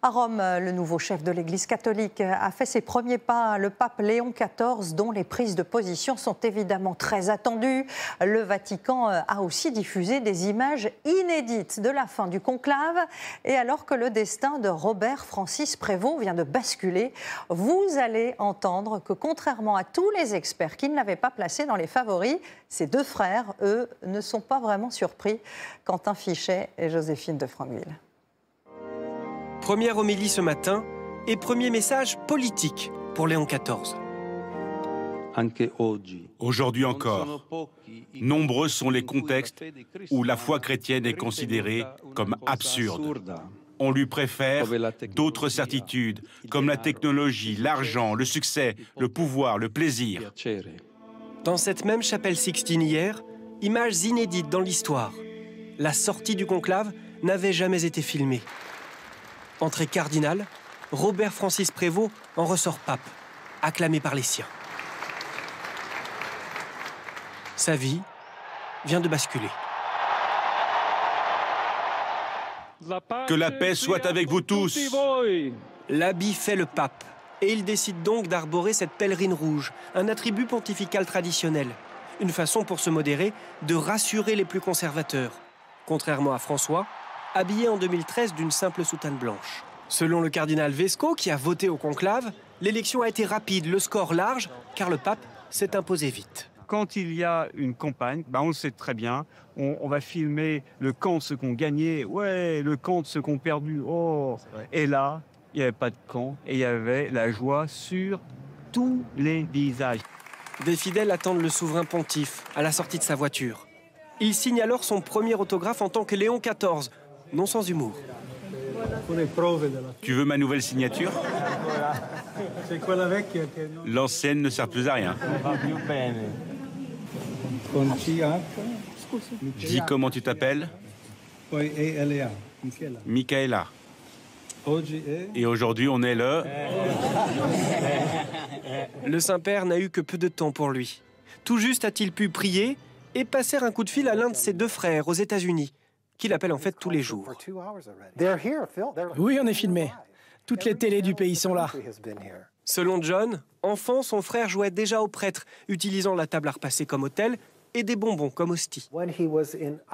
À Rome, le nouveau chef de l'Église catholique a fait ses premiers pas. Le pape Léon XIV, dont les prises de position sont évidemment très attendues. Le Vatican a aussi diffusé des images inédites de la fin du conclave. Et alors que le destin de Robert Francis Prévost vient de basculer, vous allez entendre que contrairement à tous les experts qui ne l'avaient pas placé dans les favoris, ces deux frères, eux, ne sont pas vraiment surpris. Quentin Fichet et Joséphine de Franqueville. Première homélie ce matin et premier message politique pour Léon XIV. Aujourd'hui encore, nombreux sont les contextes où la foi chrétienne est considérée comme absurde. On lui préfère d'autres certitudes, comme la technologie, l'argent, le succès, le pouvoir, le plaisir. Dans cette même chapelle Sixtine hier, images inédites dans l'histoire. La sortie du conclave n'avait jamais été filmée. Entrée cardinale, Robert Francis Prévost en ressort pape, acclamé par les siens. Sa vie vient de basculer. Que la paix soit avec vous tous. L'habit fait le pape, et il décide donc d'arborer cette pèlerine rouge, un attribut pontifical traditionnel. Une façon pour se modérer de rassurer les plus conservateurs, contrairement à François, habillé en 2013 d'une simple soutane blanche. Selon le cardinal Vesco, qui a voté au conclave, l'élection a été rapide, le score large, car le pape s'est imposé vite. Quand il y a une campagne, on le sait très bien, on va filmer le camp de ceux qui ont gagné, ouais, le camp de ceux qui ont perdu, oh. Et là, il n'y avait pas de camp, et il y avait la joie sur tous les visages. Des fidèles attendent le souverain pontife à la sortie de sa voiture. Il signe alors son premier autographe en tant que Léon XIV, non sans humour. Tu veux ma nouvelle signature? L'ancienne ne sert plus à rien. Dis comment tu t'appelles? Michaela. Et aujourd'hui, on est le... Le Saint-Père n'a eu que peu de temps pour lui. Tout juste a-t-il pu prier et passer un coup de fil à l'un de ses deux frères aux États-Unis, qu'il appelle en fait tous les jours. Oui, on est filmé. Toutes les télés du pays sont là. Selon John, enfant, son frère jouait déjà au prêtre, utilisant la table à repasser comme autel et des bonbons comme hostie.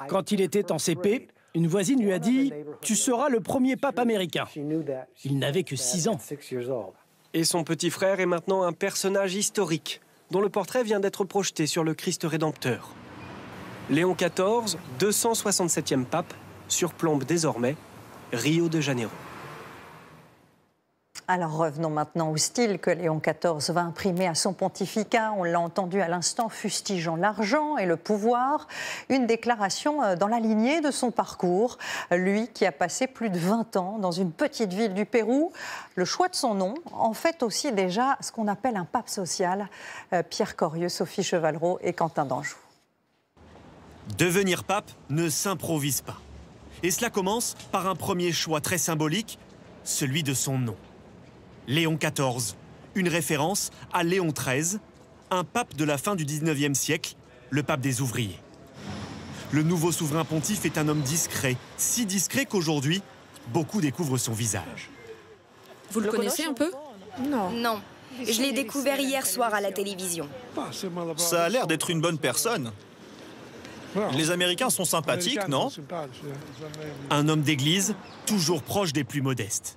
Quand il était en CP, une voisine lui a dit « Tu seras le premier pape américain ». Il n'avait que 6 ans. Et son petit frère est maintenant un personnage historique, dont le portrait vient d'être projeté sur le Christ rédempteur. Léon XIV, 267e pape, surplombe désormais Rio de Janeiro. Alors revenons maintenant au style que Léon XIV va imprimer à son pontificat. On l'a entendu à l'instant, fustigeant l'argent et le pouvoir. Une déclaration dans la lignée de son parcours. Lui qui a passé plus de 20 ans dans une petite ville du Pérou. Le choix de son nom en fait aussi déjà ce qu'on appelle un pape social. Pierre Corieux, Sophie Chevalreau et Quentin Danjou. Devenir pape ne s'improvise pas. Et cela commence par un premier choix très symbolique, celui de son nom. Léon XIV, une référence à Léon XIII, un pape de la fin du XIXe siècle, le pape des ouvriers. Le nouveau souverain pontife est un homme discret, si discret qu'aujourd'hui, beaucoup découvrent son visage. Vous le connaissez un peu? Non. Je l'ai découvert hier soir à la télévision. Ça a l'air d'être une bonne personne. Les Américains sont sympathiques, non? Un homme d'église, toujours proche des plus modestes.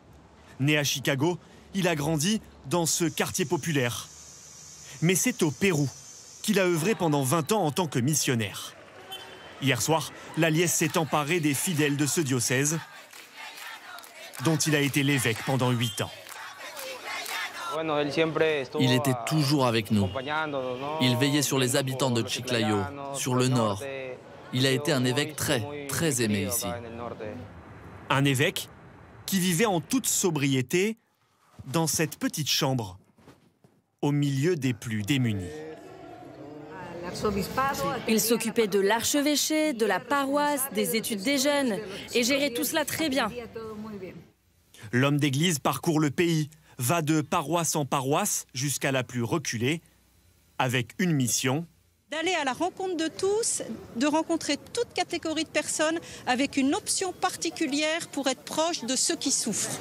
Né à Chicago, il a grandi dans ce quartier populaire. Mais c'est au Pérou qu'il a œuvré pendant 20 ans en tant que missionnaire. Hier soir, la liesse s'est emparée des fidèles de ce diocèse, dont il a été l'évêque pendant 8 ans. Il était toujours avec nous. Il veillait sur les habitants de Chiclayo, sur le nord. Il a été un évêque très aimé ici. Un évêque qui vivait en toute sobriété dans cette petite chambre, au milieu des plus démunis. Il s'occupait de l'archevêché, de la paroisse, des études des jeunes, et gérait tout cela très bien. L'homme d'église parcourt le pays, va de paroisse en paroisse jusqu'à la plus reculée, avec une mission: d'aller à la rencontre de tous, de rencontrer toute catégorie de personnes avec une option particulière pour être proche de ceux qui souffrent.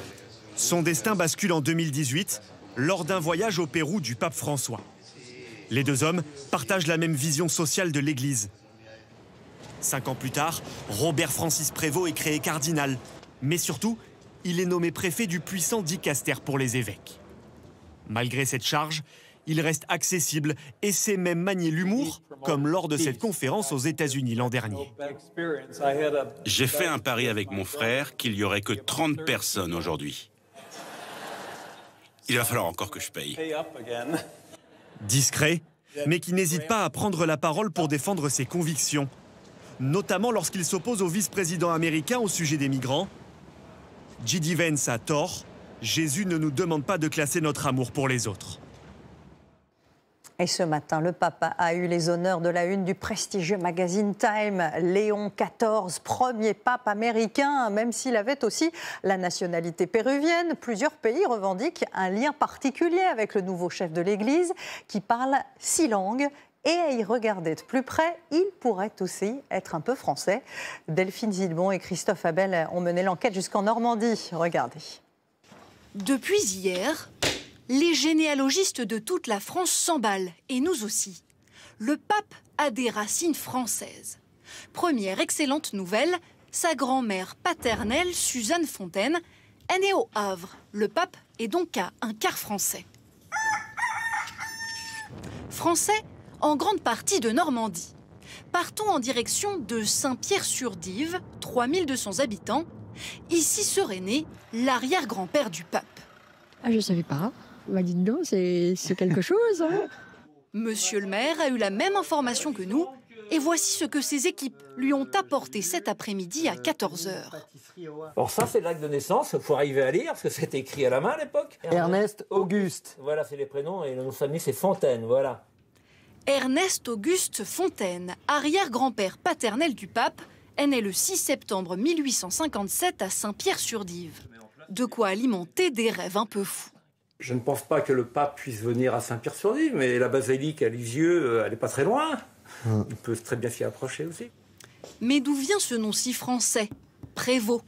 Son destin bascule en 2018, lors d'un voyage au Pérou du pape François. Les deux hommes partagent la même vision sociale de l'Église. 5 ans plus tard, Robert Francis Prévost est créé cardinal. Mais surtout, il est nommé préfet du puissant dicaster pour les évêques. Malgré cette charge, il reste accessible et sait même manier l'humour, comme lors de cette conférence aux États-Unis l'an dernier. J'ai fait un pari avec mon frère qu'il n'y aurait que 30 personnes aujourd'hui. Il va falloir encore que je paye. Discret, mais qui n'hésite pas à prendre la parole pour défendre ses convictions, notamment lorsqu'il s'oppose au vice-président américain au sujet des migrants. J.D. Vance a tort, Jésus ne nous demande pas de classer notre amour pour les autres. Et ce matin, le pape a eu les honneurs de la une du prestigieux magazine Time. Léon XIV, premier pape américain, même s'il avait aussi la nationalité péruvienne. Plusieurs pays revendiquent un lien particulier avec le nouveau chef de l'Église qui parle 6 langues. Et à y regarder de plus près, il pourrait aussi être un peu français. Delphine Zilbon et Christophe Abel ont mené l'enquête jusqu'en Normandie. Regardez. Depuis hier, les généalogistes de toute la France s'emballent, et nous aussi. Le pape a des racines françaises. Première excellente nouvelle, sa grand-mère paternelle, Suzanne Fontaine, est née au Havre. Le pape est donc à un quart français. Français en grande partie de Normandie. Partons en direction de Saint-Pierre-sur-Dive, 3200 habitants. Ici serait né l'arrière-grand-père du pape. Ah, je ne savais pas. Bah, dites donc, c'est quelque chose. Hein. Monsieur le maire a eu la même information que nous. Et voici ce que ses équipes lui ont apporté cet après-midi à 14 h. Alors ça, c'est l'acte de naissance. Il faut arriver à lire, parce que c'était écrit à la main à l'époque. Ernest Auguste. Voilà, c'est les prénoms. Et le nom de famille, c'est Fontaine, voilà. Ernest Auguste Fontaine, arrière-grand-père paternel du pape, est né le 6 septembre 1857 à Saint-Pierre-sur-Dive. De quoi alimenter des rêves un peu fous. Je ne pense pas que le pape puisse venir à Saint-Pierre-sur-Dive, mais la basilique à Lisieux, elle n'est pas très loin. Il peut très bien s'y approcher aussi. Mais d'où vient ce nom si français, Prévost?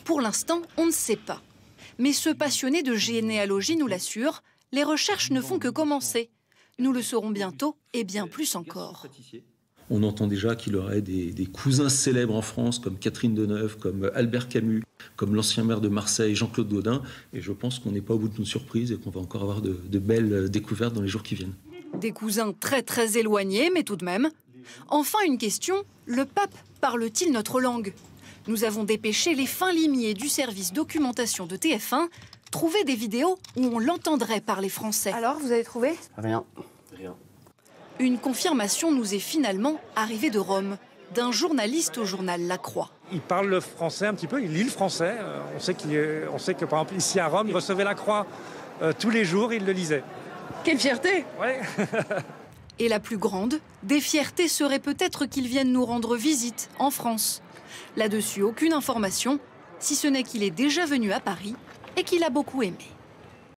Pour l'instant, on ne sait pas. Mais ce passionné de généalogie nous l'assure, les recherches ne font que commencer. Nous le saurons bientôt et bien plus encore. On entend déjà qu'il aurait des cousins célèbres en France, comme Catherine Deneuve, comme Albert Camus, comme l'ancien maire de Marseille, Jean-Claude Gaudin. Et je pense qu'on n'est pas au bout de nos surprises et qu'on va encore avoir de belles découvertes dans les jours qui viennent. Des cousins très très éloignés, mais tout de même. Enfin, une question, le pape parle-t-il notre langue? Nous avons dépêché les fins limiers du service documentation de TF1, trouver des vidéos où on l'entendrait parler français. Alors, vous avez trouvé? Rien. Une confirmation nous est finalement arrivée de Rome, d'un journaliste au journal La Croix. Il parle le français un petit peu, il lit le français. On sait que par exemple ici à Rome, il recevait La Croix tous les jours, il le lisait. Quelle fierté! Ouais. Et la plus grande, des fiertés serait peut-être qu'il vienne nous rendre visite en France. Là-dessus, aucune information, si ce n'est qu'il est déjà venu à Paris et qu'il a beaucoup aimé.